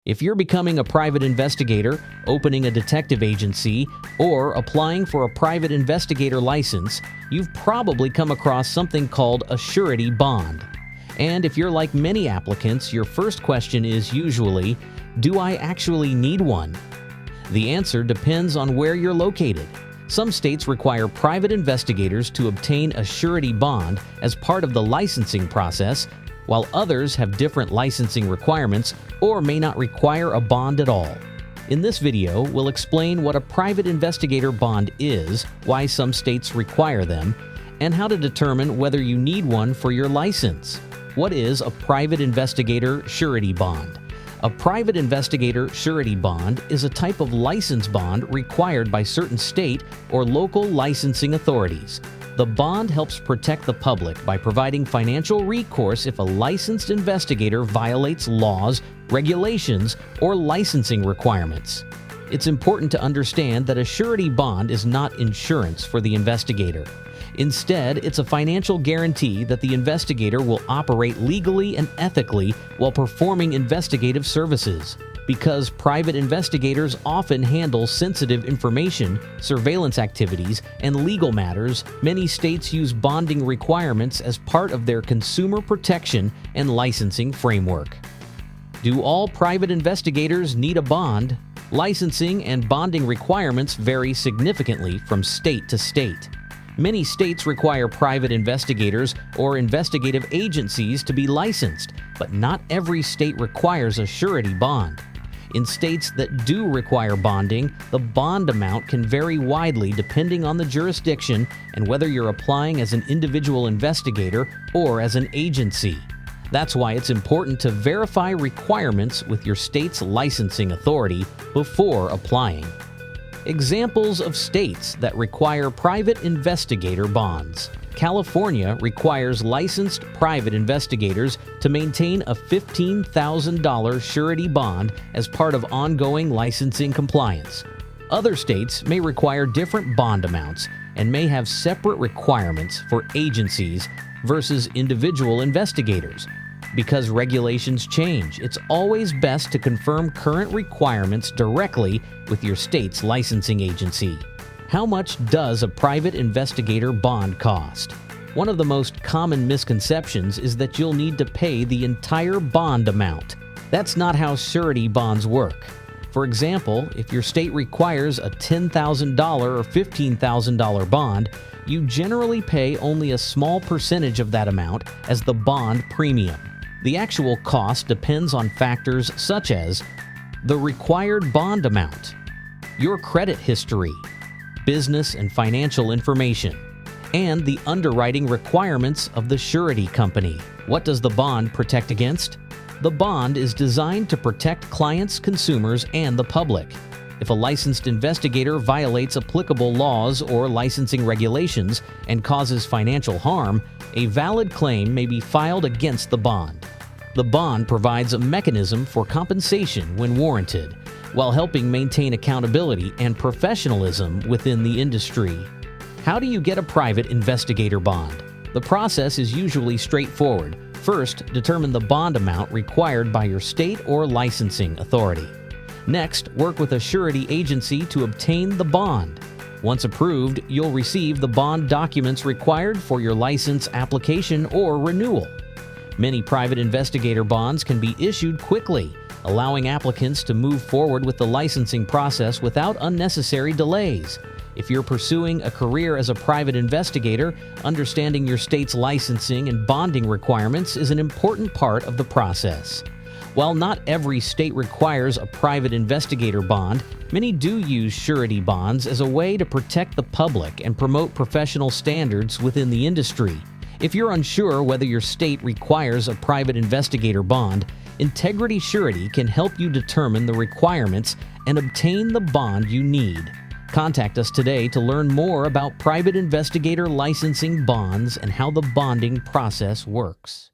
If you're becoming a private investigator, opening a detective agency, or applying for a private investigator license, you've probably come across something called a surety bond. And if you're like many applicants, your first question is usually, do I actually need one? The answer depends on where you're located. Some states require private investigators to obtain a surety bond as part of the licensing process, while others have different licensing requirements or may not require a bond at all. In this video, we'll explain what a private investigator bond is, why some states require them, and how to determine whether you need one for your license. What is a private investigator surety bond? A private investigator surety bond is a type of license bond required by certain state or local licensing authorities. The bond helps protect the public by providing financial recourse if a licensed investigator violates laws, regulations, or licensing requirements. It's important to understand that a surety bond is not insurance for the investigator. Instead, it's a financial guarantee that the investigator will operate legally and ethically while performing investigative services. Because private investigators often handle sensitive information, surveillance activities, and legal matters, many states use bonding requirements as part of their consumer protection and licensing framework. Do all private investigators need a bond? Licensing and bonding requirements vary significantly from state to state. Many states require private investigators or investigative agencies to be licensed, but not every state requires a surety bond. In states that do require bonding, the bond amount can vary widely depending on the jurisdiction and whether you're applying as an individual investigator or as an agency. That's why it's important to verify requirements with your state's licensing authority before applying. Examples of states that require private investigator bonds. California requires licensed private investigators to maintain a $15,000 surety bond as part of ongoing licensing compliance. Other states may require different bond amounts and may have separate requirements for agencies versus individual investigators. Because regulations change, it's always best to confirm current requirements directly with your state's licensing agency. How much does a private investigator bond cost? One of the most common misconceptions is that you'll need to pay the entire bond amount. That's not how surety bonds work. For example, if your state requires a $10,000 or $15,000 bond, you generally pay only a small percentage of that amount as the bond premium. The actual cost depends on factors such as the required bond amount, your credit history, business and financial information, and the underwriting requirements of the surety company. What does the bond protect against? The bond is designed to protect clients, consumers, and the public. If a licensed investigator violates applicable laws or licensing regulations and causes financial harm, a valid claim may be filed against the bond. The bond provides a mechanism for compensation when warranted, while helping maintain accountability and professionalism within the industry. How do you get a private investigator bond? The process is usually straightforward. First, determine the bond amount required by your state or licensing authority. Next, work with a surety agency to obtain the bond. Once approved, you'll receive the bond documents required for your license application or renewal. Many private investigator bonds can be issued quickly, allowing applicants to move forward with the licensing process without unnecessary delays. If you're pursuing a career as a private investigator, understanding your state's licensing and bonding requirements is an important part of the process. While not every state requires a private investigator bond, many do use surety bonds as a way to protect the public and promote professional standards within the industry. If you're unsure whether your state requires a private investigator bond, Integrity Surety can help you determine the requirements and obtain the bond you need. Contact us today to learn more about private investigator licensing bonds and how the bonding process works.